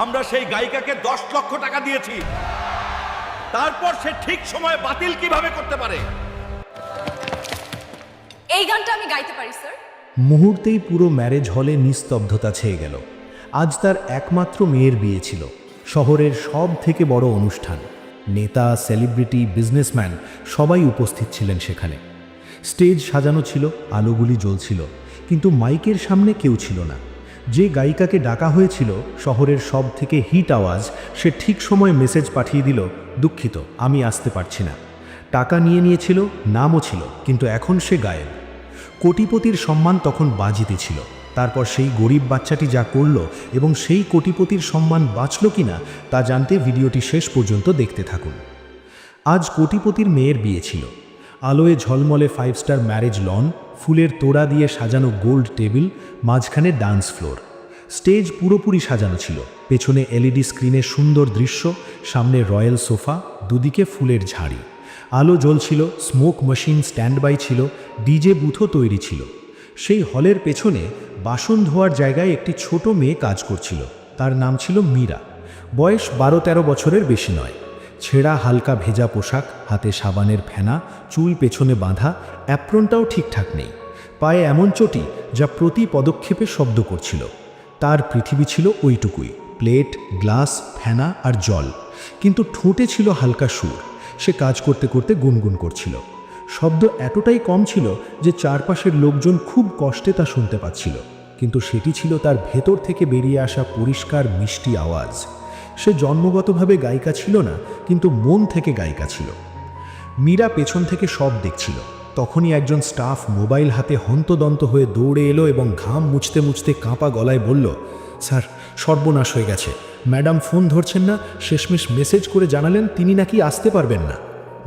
আমরা সেই গায়িকাকে 10 লক্ষ টাকা দিয়েছি, তারপর সে ঠিক সময়ে বাতিল কিভাবে করতে পারে? এই গানটা আমি গাইতে পারি স্যার। মুহূর্তেই পুরো ম্যারেজ হলে নিস্তব্ধতা ছেয়ে গেল। আজ তার একমাত্র মেয়ের বিয়ে ছিল, শহরের সব থেকে বড় অনুষ্ঠান। নেতা, সেলিব্রিটি, বিজনেসম্যান সবাই উপস্থিত ছিলেন সেখানে। স্টেজ সাজানো ছিল, আলোগুলি জ্বলছিল, কিন্তু মাইকের সামনে কেউ ছিল না। যে গায়িকাকে ডাকা হয়েছিল, শহরের সব থেকে হিট আওয়াজ, সে ঠিক সময়ে মেসেজ পাঠিয়ে দিল, দুঃখিত, আমি আসতে পারছি না। টাকা নিয়ে নিয়েছিল, নামও ছিল, কিন্তু এখন সে গায়েব। কোটিপতির সম্মান তখন বাজিতে ছিল। তারপর সেই গরিব বাচ্চাটি যা করল এবং সেই কোটিপতির সম্মান বাঁচল কিনা তা জানতে ভিডিওটি শেষ পর্যন্ত দেখতে থাকুন। আজ কোটিপতির মেয়ের বিয়ে ছিল। আলোয় ঝলমলে 5 স্টার ম্যারেজ লন, ফুলের তোড়া দিয়ে সাজানো গোল্ড টেবিল, মাঝখানে ডান্স ফ্লোর। স্টেজ পুরোপুরি সাজানো ছিল, পেছনে এলইডি স্ক্রিনে সুন্দর দৃশ্য, সামনে রয়্যাল সোফা, দুদিকে ফুলের ঝাড়ি। আলো জ্বলছিল, স্মোক মেশিন স্ট্যান্ড বাই ছিল, ডিজে বুথও তৈরি ছিল। সেই হলের পেছনে বাসন ধোয়ার জায়গায় একটি ছোট মেয়ে কাজ করছিল। তার নাম ছিল মীরা। বয়স 12-13 বছরের বেশি নয়। ছেঁড়া হালকা ভেজা পোশাক, হাতে সাবানের ফেনা, চুল পেছনে বাঁধা, অ্যাপ্রনটাও ঠিকঠাক নেই। পায়ে এমন চটি যা প্রতি পদক্ষেপে শব্দ করছিল। তার পৃথিবী ছিল ওইটুকুই, প্লেট, গ্লাস, ফেনা আর জল। কিন্তু ঠোঁটে ছিল হালকা সুর। সে কাজ করতে করতে গুনগুন করছিল। শব্দ এতটাই কম ছিল যে চারপাশের লোকজন খুব কষ্টে তা শুনতে পাচ্ছিল, কিন্তু সেটি ছিল তার ভেতর থেকে বেরিয়ে আসা পরিষ্কার মিষ্টি আওয়াজ। সে জন্মগতভাবে গায়িকা ছিল না, কিন্তু মন থেকে গায়িকা ছিল। মীরা পেছন থেকে সব দেখছিল। তখনই একজন স্টাফ মোবাইল হাতে হন্তদন্ত হয়ে দৌড়ে এলো এবং ঘাম মুছতে মুছতে কাঁপা গলায় বলল, স্যার, সর্বনাশ হয়ে গেছে। ম্যাডাম ফোন ধরছেন না, শেষমেশ মেসেজ করে জানালেন তিনি নাকি আসতে পারবেন না।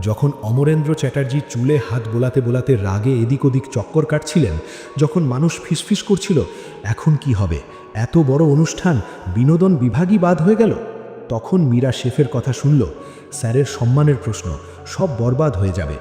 যখন অমরেন্দ্র চ্যাটার্জি চুলে হাত বোলাতে বোলাতে রাগে এদিক ওদিক চক্কর কাটছিলেন, যখন মানুষ ফিসফিস করছিল এখন কি হবে, এত বড় অনুষ্ঠান, বিনোদন বিভাগই বাদ হয়ে গেল, তখন মীরা শেফের কথা শুনল। স্যারের সম্মানের প্রশ্ন, সব বরবাদ হয়ে যাবে।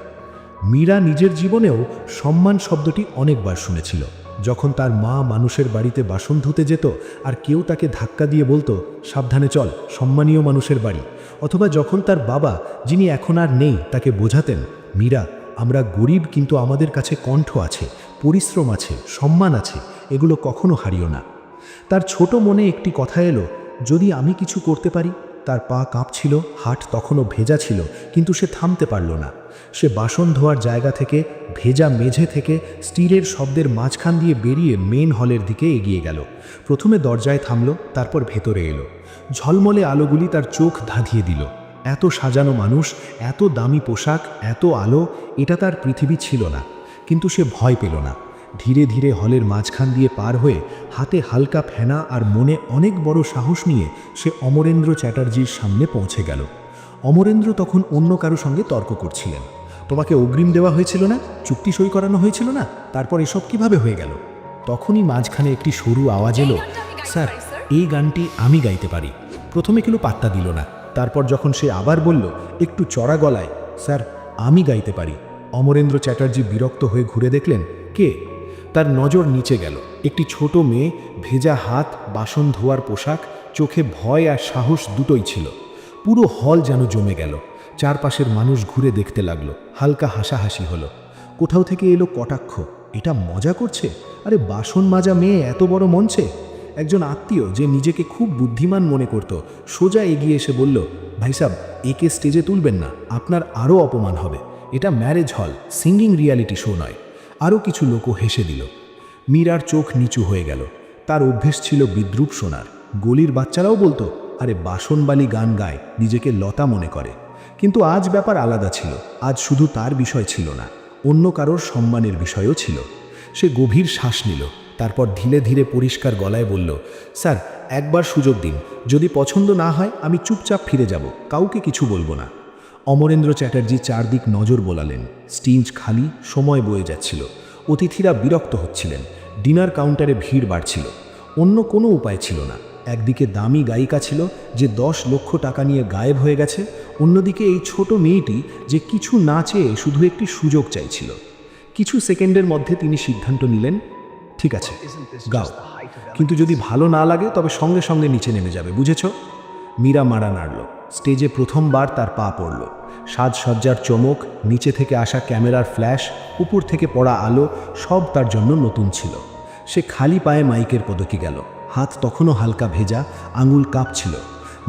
মীরা নিজের জীবনেও সম্মান শব্দটি অনেকবার শুনেছিল। যখন তার মা মানুষের বাড়িতে বাসন ধুতে যেত আর কেউ তাকে ধাক্কা দিয়ে বলতো, সাবধানে চল, সম্মানীয় মানুষের বাড়ি। অথবা যখন তার বাবা, যিনি এখন আর নেই, তাকে বোঝাতেন, মীরা, আমরা গরিব, কিন্তু আমাদের কাছে কণ্ঠ আছে, পরিশ্রম আছে, সম্মান আছে, এগুলো কখনো হারিও না। তার ছোট মনে একটি কথা এলো, যদি আমি কিছু করতে পারি। তার পা কাঁপছিল, হাট তখনও ভেজা ছিল, কিন্তু সে থামতে পারল না। সে বাসন ধোয়ার জায়গা থেকে, ভেজা মেঝে থেকে, স্টিলের শব্দের মাঝখান দিয়ে বেরিয়ে মেন হলের দিকে এগিয়ে গেল। প্রথমে দরজায় থামল, তারপর ভেতরে এলো। ঝলমলে আলোগুলি তার চোখ ধাঁধিয়ে দিল। এত সাজানো মানুষ, এত দামি পোশাক, এত আলো, এটা তার পৃথিবী ছিল না। কিন্তু সে ভয় পেল না। ধীরে ধীরে হলের মাঝখান দিয়ে পার হয়ে, হাতে হালকা ফেনা আর মনে অনেক বড় সাহস নিয়ে সে অমরেন্দ্র চ্যাটার্জির সামনে পৌঁছে গেল। অমরেন্দ্র তখন অন্য কারো সঙ্গে তর্ক করছিলেন। তোমাকে অগ্রিম দেওয়া হয়েছিল না, চুক্তি সই করানো হয়েছিল না, তারপর এসব কিভাবে হয়ে গেল? তখনই মাঝখানে একটি সরু আওয়াজ এলো, স্যার, এই গানটি আমি গাইতে পারি। প্রথমে কেউ পাত্তা দিল না। তারপর যখন সে আবার বলল, একটু চড়া গলায়, স্যার, আমি গাইতে পারি, অমরেন্দ্র চ্যাটার্জি বিরক্ত হয়ে ঘুরে দেখলেন, কে? তার নজর নিচে গেল। একটি ছোট মেয়ে, ভেজা হাত, বাসন ধোয়ার পোশাক, চোখে ভয় আর সাহস দুটোই ছিল। পুরো হল যেন জমে গেল। চারপাশের মানুষ ঘুরে দেখতে লাগলো। হালকা হাসাহাসি হলো। কোথাও থেকে এলো কটাক্ষ, এটা মজা করছে? আরে বাসন মাজা মেয়ে এত বড় মঞ্চে? একজন আত্মীয়, যে নিজেকে খুব বুদ্ধিমান মনে করত, সোজা এগিয়ে এসে বলল, ভাই সাব, একে স্টেজে তুলবেন না, আপনার আরও অপমান হবে। এটা marriage hall, singing reality show নয়। আরও কিছু লোকও হেসে দিল। মীরার চোখ নিচু হয়ে গেল। তার অভ্যেস ছিল বিদ্রূপ শোনার। গলির বাচ্চারাও বলতো, আরে বাসনবালি গান গায়, নিজেকে লতা মনে করে। কিন্তু আজ ব্যাপার আলাদা ছিল। আজ শুধু তার বিষয় ছিল না, অন্য কারোর সম্মানের বিষয়ও ছিল। সে গভীর শ্বাস নিল, তারপর ধীরে ধীরে পরিষ্কার গলায় বলল, স্যার, একবার সুযোগ দিন, যদি পছন্দ না হয় আমি চুপচাপ ফিরে যাব, কাউকে কিছু বলবো না। অমরেন্দ্র চ্যাটার্জি চারদিক নজর বোলালেন। স্টেজ খালি, সময় বয়ে যাচ্ছিল। অতিথিরা বিরক্ত হচ্ছিলেন। ডিনার কাউন্টারে ভিড় বাড়ছিল। অন্য কোনো উপায় ছিল না। একদিকে দামি গায়িকা ছিল, যে 10 লক্ষ টাকা নিয়ে গায়েব হয়ে গেছে। অন্যদিকে এই ছোট মেয়েটি, যে কিছু না চেয়ে শুধু একটি সুযোগ চাইছিল। কিছু সেকেন্ডের মধ্যে তিনি সিদ্ধান্ত নিলেন, ঠিক আছে, গাও। কিন্তু যদি ভালো না লাগে তবে সঙ্গে সঙ্গে নিচে নেমে যাবে, বুঝেছ? মীরা মারা নাড়ল। স্টেজে প্রথমবার তার পা পড়ল। সাজসজ্জার চমক, নিচে থেকে আসা ক্যামেরার ফ্ল্যাশ, উপর থেকে পড়া আলো, সব তার জন্য নতুন ছিল। সে খালি পায়ে মাইকের পদকে গেল। হাত তখনও হালকা ভেজা, আঙুল কাঁপছিল।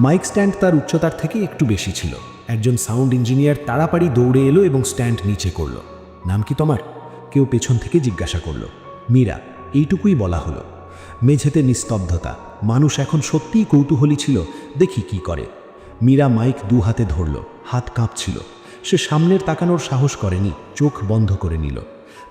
মাইক স্ট্যান্ড তার উচ্চতার থেকে একটু বেশি ছিল। একজন সাউন্ড ইঞ্জিনিয়ার তাড়াতাড়ি দৌড়ে এলো এবং স্ট্যান্ড নিচে করল। নাম কি তোমার? কেউ পেছন থেকে জিজ্ঞাসা করল। মীরা, এইটুকুই বলা হলো। মেঝেতে নিস্তব্ধতা। মানুষ এখন সত্যিই কৌতূহলী ছিল, দেখি কি করে। মীরা মাইক দু হাতে ধরল, হাত কাঁপছিল। সে সামনের তাকানোর সাহস করেনি, চোখ বন্ধ করে নিল।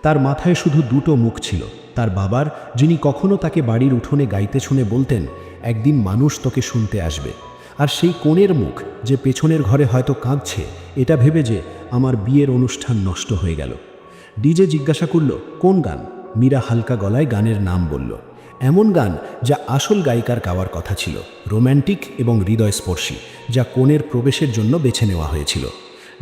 তার মাথায় শুধু দুটো মুখ ছিল, তার বাবার, যিনি কখনো তাকে বাড়ির উঠোনে গাইতে শুনে বলতেন, একদিন মানুষ তোকে শুনতে আসবে, আর সেই কোণের মুখ যে পেছনের ঘরে হয়তো কাঁদছে, এটা ভেবে যে আমার বিয়ের অনুষ্ঠান নষ্ট হয়ে গেল। ডিজে জিজ্ঞাসা করল, কোন গান? মীরা হালকা গলায় গানের নাম বলল। এমন গান যা আসল গায়িকার গাওয়ার কথা ছিল, রোম্যান্টিক এবং হৃদয়স্পর্শী, যা কোণের প্রবেশের জন্য বেছে নেওয়া হয়েছিল।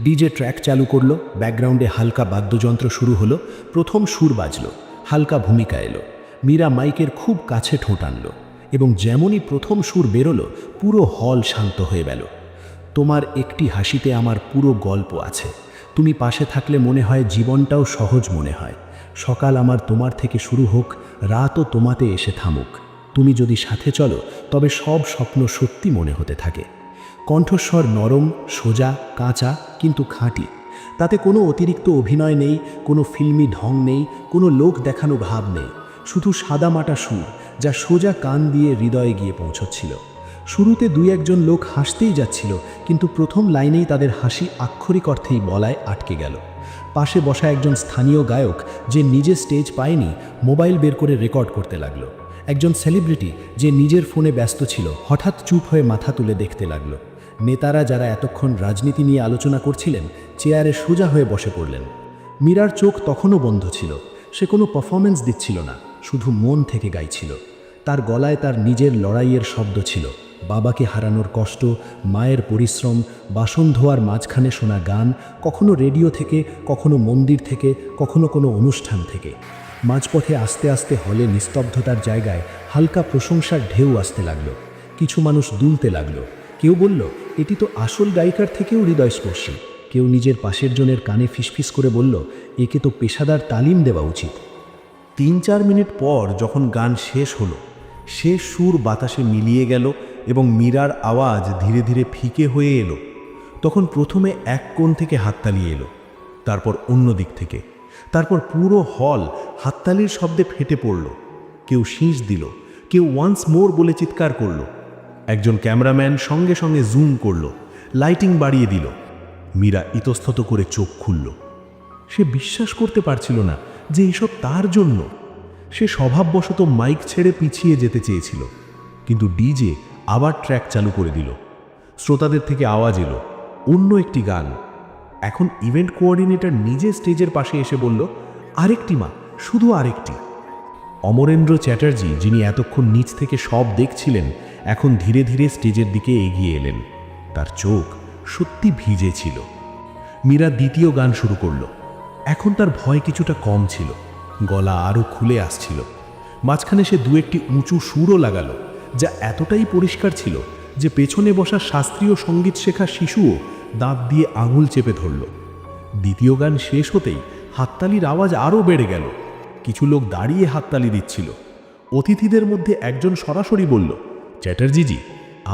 ডিজে ট্র্যাক চালু করলো, ব্যাকগ্রাউন্ডে হালকা বাদ্যযন্ত্র শুরু হলো, প্রথম সুর বাজল, হালকা ভূমিকা এলো। মীরা মাইকের খুব কাছে ঠোঁট আনল, এবং যেমনই প্রথম সুর বেরোলো, পুরো হল শান্ত হয়ে গেল। তোমার একটি হাসিতে আমার পুরো গল্প আছে। তুমি পাশে থাকলে মনে হয় জীবনটাও সহজ মনে হয়। সকাল আমার তোমার থেকে শুরু হোক, রাতও তোমাতে এসে থামুক। তুমি যদি সাথে চলো তবে সব স্বপ্ন সত্যি মনে হতে থাকে। কণ্ঠস্বর নরম, সোজা, কাঁচা, কিন্তু খাঁটি। তাতে কোনো অতিরিক্ত অভিনয় নেই, কোনো ফিল্মি ঢং নেই, কোনো লোক দেখানো ভাব নেই। শুধু সাদামাটা সুর, যা সোজা কান দিয়ে হৃদয়ে গিয়ে পৌঁছচ্ছিল। শুরুতে দুই একজন লোক হাসতেই যাচ্ছিল, কিন্তু প্রথম লাইনেই তাদের হাসি আক্ষরিক অর্থেই বলায় আটকে গেল। পাশে বসা একজন স্থানীয় গায়ক, যে নিজে স্টেজ পায়নি, মোবাইল বের করে রেকর্ড করতে লাগলো। একজন সেলিব্রিটি, যে নিজের ফোনে ব্যস্ত ছিল, হঠাৎ চুপ হয়ে মাথা তুলে দেখতে লাগলো। নেতারা, যারা এতক্ষণ রাজনীতি নিয়ে আলোচনা করছিলেন, চেয়ারে সোজা হয়ে বসে পড়লেন। মীরার চোখ তখনও বন্ধ ছিল। সে কোনো পারফরমেন্স দিচ্ছিল না, শুধু মন থেকে গাইছিল। তার গলায় তার নিজের লড়াইয়ের শব্দ ছিল, বাবাকে হারানোর কষ্ট, মায়ের পরিশ্রম, বাসন ধোয়ার মাঝখানে শোনা গান, কখনো রেডিও থেকে, কখনো মন্দির থেকে, কখনো কোনো অনুষ্ঠান থেকে। মাঝপথে আস্তে আস্তে হলে নিস্তব্ধতার জায়গায় হালকা প্রশংসার ঢেউ আসতে লাগলো। কিছু মানুষ দুলতে লাগলো। কেউ বলল, এটি তো আসল গায়িকার থেকেও হৃদয়স্পর্শী। কেউ নিজের পাশের জনের কানে ফিসফিস করে বলল, একে তো পেশাদার তালিম দেওয়া উচিত। 3-4 মিনিট পর যখন গান শেষ হলো, শেষ সুর বাতাসে মিলিয়ে গেল এবং মীরার আওয়াজ ধীরে ধীরে ফিকে হয়ে এলো। তখন প্রথমে এক কোণ থেকে হাততালি এলো, তারপর অন্য দিক থেকে, তারপর পুরো হল হাততালির শব্দে ফেটে পড়ল। কেউ শীষ দিল, কেউ ওয়ান্স মোর বলে চিৎকার করল। একজন ক্যামেরাম্যান সঙ্গে সঙ্গে জুম করল, লাইটিং বাড়িয়ে দিল। মীরা ইতস্তত করে চোখ খুলল। সে বিশ্বাস করতে পারছিল না যে এসব তার জন্য। সে স্বভাববশত মাইক ছেড়ে পিছিয়ে যেতে চেয়েছিল, কিন্তু ডিজে আবার ট্র্যাক চালু করে দিল। শ্রোতাদের থেকে আওয়াজ এলো, অন্য একটি গান। এখন ইভেন্ট কোঅর্ডিনেটর নিজে স্টেজের পাশে এসে বলল, আরেকটি মা, শুধু আরেকটি। অমরেন্দ্র চ্যাটার্জি, যিনি এতক্ষণ নিচ থেকে সব দেখছিলেন, এখন ধীরে ধীরে স্টেজের দিকে এগিয়ে এলেন। তার চোখ সত্যি ভিজে ছিল। মীরা দ্বিতীয় গান শুরু করল। এখন তার ভয় কিছুটা কম ছিল, গলা আরও খুলে আসছিল। মাঝখানে সে দু একটি উঁচু সুরও লাগালো, যা এতটাই পরিষ্কার ছিল যে পেছনে বসা শাস্ত্রীয় সঙ্গীত শেখা শিশুও দাঁত দিয়ে আঙুল চেপে ধরল। দ্বিতীয় গান শেষ হতেই হাততালির আওয়াজ আরও বেড়ে গেল। কিছু লোক দাঁড়িয়ে হাততালি দিচ্ছিল। অতিথিদের মধ্যে একজন সরাসরি বলল, চ্যাটার্জিজি,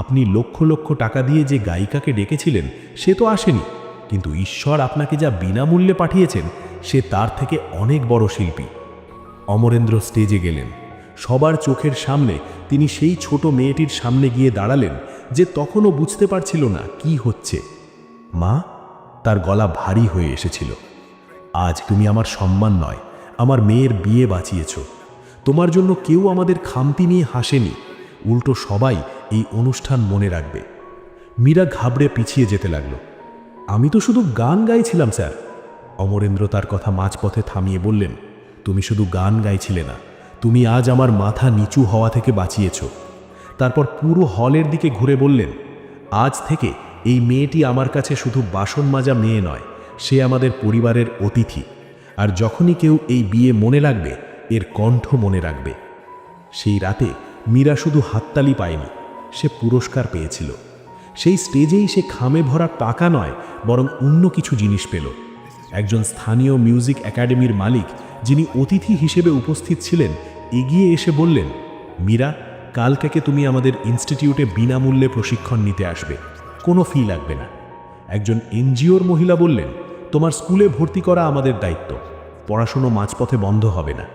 আপনি লক্ষ লক্ষ টাকা দিয়ে যে গায়িকাকে ডেকেছিলেন সে তো আসেনি, কিন্তু ঈশ্বর আপনাকে যা বিনামূল্যে পাঠিয়েছেন সে তার থেকে অনেক বড় শিল্পী। অমরেন্দ্র স্টেজে গেলেন। সবার চোখের সামনে তিনি সেই ছোট মেয়েটির সামনে গিয়ে দাঁড়ালেন, যে তখনও বুঝতে পারছিল না কি হচ্ছে। মা, তার গলা ভারী হয়ে এসেছিল। আজ তুমি আমার সম্মান নয়, আমার মেয়ের বিয়ে বাঁচিয়েছ। তোমার জন্য কেউ আমাদের খামতি নিয়ে হাসেনি, উল্টো সবাই এই অনুষ্ঠান মনে রাখবে। মীরা ঘাবড়ে পিছিয়ে যেতে লাগলো। আমি তো শুধু গান গাইছিলাম স্যার। অমরেন্দ্র তার কথা মাঝপথে থামিয়ে বললেন, তুমি শুধু গান গাইছিলে না, তুমি আজ আমার মাথা নিচু হওয়া থেকে বাঁচিয়েছ। তারপর পুরো হলের দিকে ঘুরে বললেন, আজ থেকে এই মেয়েটি আমার কাছে শুধু বাসন মাজা মেয়ে নয়, সে আমাদের পরিবারের অতিথি। আর যখনই কেউ এই বিয়ে মনে রাখবে, এর কণ্ঠ মনে রাখবে। সেই রাতে মীরা শুধু হাততালি পায়নি, সে পুরস্কার পেয়েছিল। সেই স্টেজেই সে খামে ভরা টাকা নয়, বরং অন্য কিছু জিনিস পেল। একজন স্থানীয় মিউজিক একাডেমির মালিক, যিনি অতিথি হিসেবে উপস্থিত ছিলেন, এগিয়ে এসে বললেন, মীরা, কাল থেকে তুমি আমাদের ইনস্টিটিউটে বিনামূল্যে প্রশিক্ষণ নিতে আসবে, কোনো ফি লাগবে না। একজন এনজিওর মহিলা বললেন, তোমার স্কুলে ভর্তি করা আমাদের দায়িত্ব, পড়াশুনো মাঝপথে বন্ধ হবে না।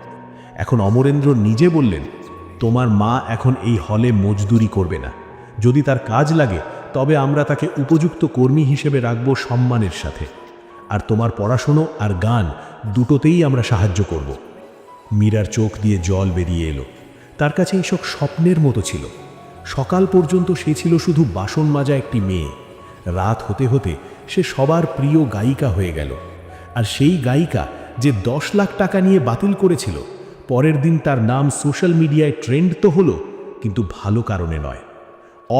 এখন অমরেন্দ্র নিজে বললেন, তোমার মা এখন এই হলে মজদুরি করবে না, যদি তার কাজ লাগে তবে আমরা তাকে উপযুক্ত কর্মী হিসেবে রাখব সম্মানের সাথে, আর তোমার পড়াশুনো আর গান দুটোতেই আমরা সাহায্য করব। মীরার চোখ দিয়ে জল বেরিয়ে এলো। তার কাছে এইসব স্বপ্নের মতো ছিল। সকাল পর্যন্ত সে ছিল শুধু বাসন মাজা একটি মেয়ে। রাত হতে হতে সে সবার প্রিয় গায়িকা হয়ে গেল। আর সেই গায়িকা যে 10 লাখ টাকা নিয়ে বাতিল করেছিল, পরের দিন তার নাম সোশ্যাল মিডিয়ায় ট্রেন্ড তো হলো, কিন্তু ভালো কারণে নয়।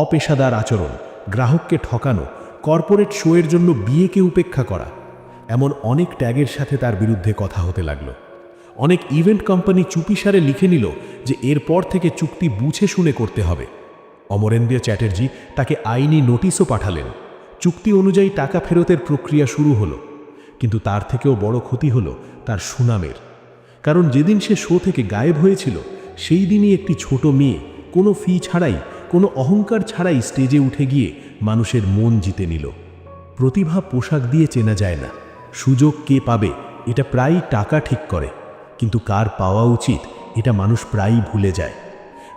অপেশাদার আচরণ, গ্রাহককে ঠকানো, কর্পোরেট শোয়ের জন্য বিয়েকে উপেক্ষা করা, এমন অনেক ট্যাগের সাথে তার বিরুদ্ধে কথা হতে লাগলো। অনেক ইভেন্ট কোম্পানি চুপিসারে লিখে নিল যে এরপর থেকে চুক্তি বুঝে শুনে করতে হবে। অমরেন্দ্র চ্যাটার্জি তাকে আইনি নোটিশও পাঠালেন। চুক্তি অনুযায়ী টাকা ফেরতের প্রক্রিয়া শুরু হলো। কিন্তু তার থেকেও বড় ক্ষতি হলো তার সুনামের। কারণ যেদিন সে শো থেকে গায়েব হয়েছিল, সেই দিনই একটি ছোট মেয়ে কোনো ফি ছাড়াই, কোনো অহংকার ছাড়াই স্টেজে উঠে গিয়ে মানুষের মন জিতে নিল। প্রতিভা পোশাক দিয়ে চেনা যায় না, সুযোগ কে পাবে এটা প্রায়ই টাকা ঠিক করে, কিন্তু কার পাওয়া উচিত এটা মানুষ প্রায়ই ভুলে যায়।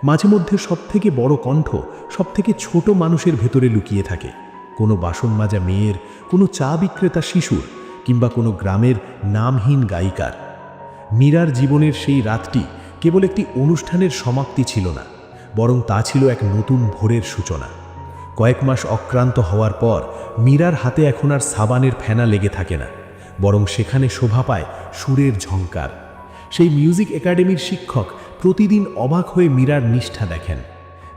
মাঝে মধ্যে সবথেকে বড় কণ্ঠ সবথেকে ছোট মানুষের ভেতরে লুকিয়ে থাকে, কোনো বাসন মাজা মেয়ের, কোনো চা বিক্রেতা শিশুর, কিংবা কোনো গ্রামের নামহীন গায়িকার। মীরার জীবনের সেই রাতটি কেবল একটি অনুষ্ঠানের সমাপ্তি ছিল না, বরং তা ছিল এক নতুন ভোরের সূচনা। কয়েক মাস অক্রান্ত হওয়ার পর মীরার হাতে এখন আর সাবানের ফেনা লেগে থাকে না, বরং সেখানে শোভা পায় সুরের ঝংকার। সেই মিউজিক একাডেমির শিক্ষক প্রতিদিন অবাক হয়ে মীরার নিষ্ঠা দেখেন।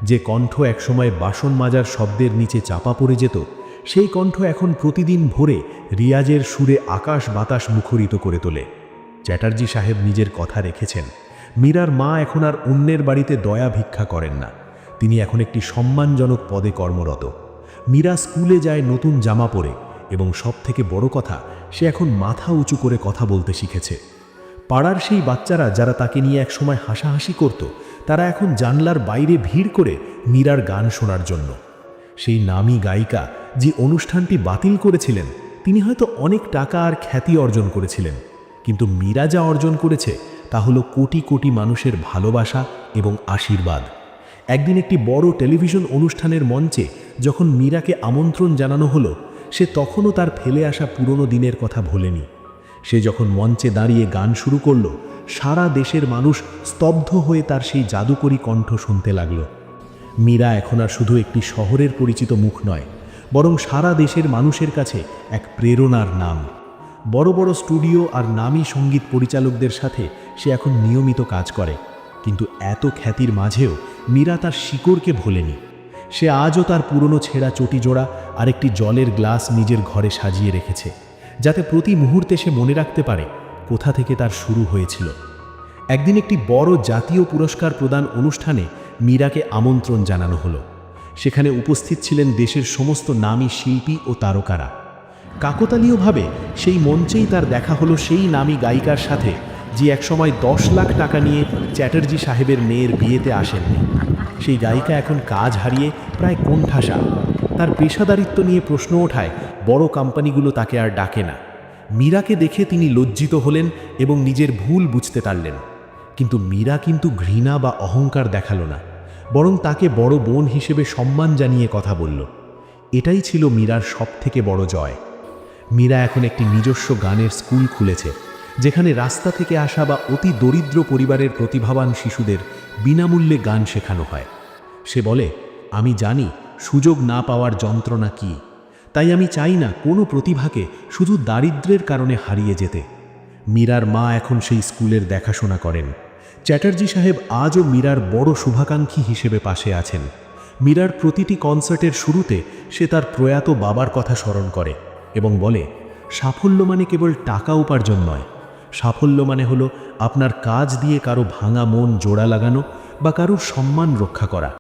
যে কণ্ঠ একসময় বাসন মাজার শব্দের নিচে চাপা পড়ে যেত, সেই কণ্ঠ এখন প্রতিদিন ভোরে রিয়াজের সুরে আকাশ বাতাস মুখরিত করে তোলে। চ্যাটার্জি সাহেব নিজের কথা রেখেছেন। মীরার মা এখন আর অন্যের বাড়িতে দয়া ভিক্ষা করেন না, তিনি এখন একটি সম্মানজনক পদে কর্মরত। মীরা স্কুলে যায় নতুন জামা পরে, এবং সবথেকে বড় কথা, সে এখন মাথা উঁচু করে কথা বলতে শিখেছে। পাড়ার সেই বাচ্চারা যারা তাকে নিয়ে একসময় হাসাহাসি করত, তারা এখন জানলার বাইরে ভিড় করে মীরার গান শোনার জন্য। সেই নামী গায়িকা যে অনুষ্ঠানটি বাতিল করেছিলেন, তিনি হয়তো অনেক টাকা আর খ্যাতি অর্জন করেছিলেন, কিন্তু মীরা যা অর্জন করেছে তা হলো কোটি কোটি মানুষের ভালোবাসা এবং আশীর্বাদ। একদিন একটি বড় টেলিভিশন অনুষ্ঠানের মঞ্চে যখন মীরাকে আমন্ত্রণ জানানো হলো, সে তখনও তার ফেলে আসা পুরনো দিনের কথা ভোলেনি। সে যখন মঞ্চে দাঁড়িয়ে গান শুরু করল, সারা দেশের মানুষ স্তব্ধ হয়ে তার সেই জাদুকরী কণ্ঠ শুনতে লাগল। মীরা এখন আর শুধু একটি শহরের পরিচিত মুখ নয়, বরং সারা দেশের মানুষের কাছে এক প্রেরণার নাম। বড় বড় স্টুডিও আর নামী সঙ্গীত পরিচালকদের সাথে সে এখন নিয়মিত কাজ করে, কিন্তু এত খ্যাতির মাঝেও মীরা তার শিকড়কে ভোলেনি। সে আজও তার পুরনো ছেঁড়া চটি জোড়া আর একটি জলের গ্লাস নিজের ঘরে সাজিয়ে রেখেছে, যাতে প্রতি মুহূর্তে সে মনে রাখতে পারে কোথা থেকে তার শুরু হয়েছিল। একদিন একটি বড় জাতীয় পুরস্কার প্রদান অনুষ্ঠানে মীরাকে আমন্ত্রণ জানানো হলো। সেখানে উপস্থিত ছিলেন দেশের সমস্ত নামী শিল্পী ও তারকারা। কাকতালীয়ভাবে সেই মঞ্চেই তার দেখা হলো সেই নামী গায়িকার সাথে, যে একসময় 10 লাখ টাকা নিয়ে চ্যাটার্জি সাহেবের মেয়ের বিয়েতে আসেননি। সেই গায়িকা এখন কাজ হারিয়ে প্রায় কোণঠাসা। তার পেশাদারিত্ব নিয়ে প্রশ্ন ওঠায় বড় কোম্পানিগুলো তাকে আর ডাকে না। মীরাকে দেখে তিনি লজ্জিত হলেন এবং নিজের ভুল বুঝতে পারলেন। কিন্তু মীরা কিন্তু ঘৃণা বা অহংকার দেখালো না, বরং তাকে বড় বোন হিসেবে সম্মান জানিয়ে কথা বলল। এটাই ছিল মীরার সবথেকে বড় জয়। মীরা এখন একটি নিজস্ব গানের স্কুল খুলেছে, যেখানে রাস্তা থেকে আসা বা অতি দরিদ্র পরিবারের প্রতিভাবান শিশুদের বিনামূল্যে গান শেখানো হয়। সে বলে, আমি জানি সুযোগ না পাওয়ার যন্ত্রণা কী, তাই আমি চাই না কোনো প্রতিভাকে শুধু দারিদ্র্যের কারণে হারিয়ে যেতে। মীরার মা এখন সেই স্কুলের দেখাশোনা করেন। চ্যাটার্জি সাহেব আজও মীরার বড় শুভাকাঙ্ক্ষী হিসেবে পাশে আছেন। মীরার প্রতিটি কনসার্টের শুরুতে সে তার প্রয়াত বাবার কথা স্মরণ করে এবং বলে, সাফল্য মানে কেবল টাকা উপার্জন নয়, সাফল্য মানে হলো আপনার কাজ দিয়ে কারো ভাঙা মন জোড়া লাগানো, বা কারুর সম্মান রক্ষা করা।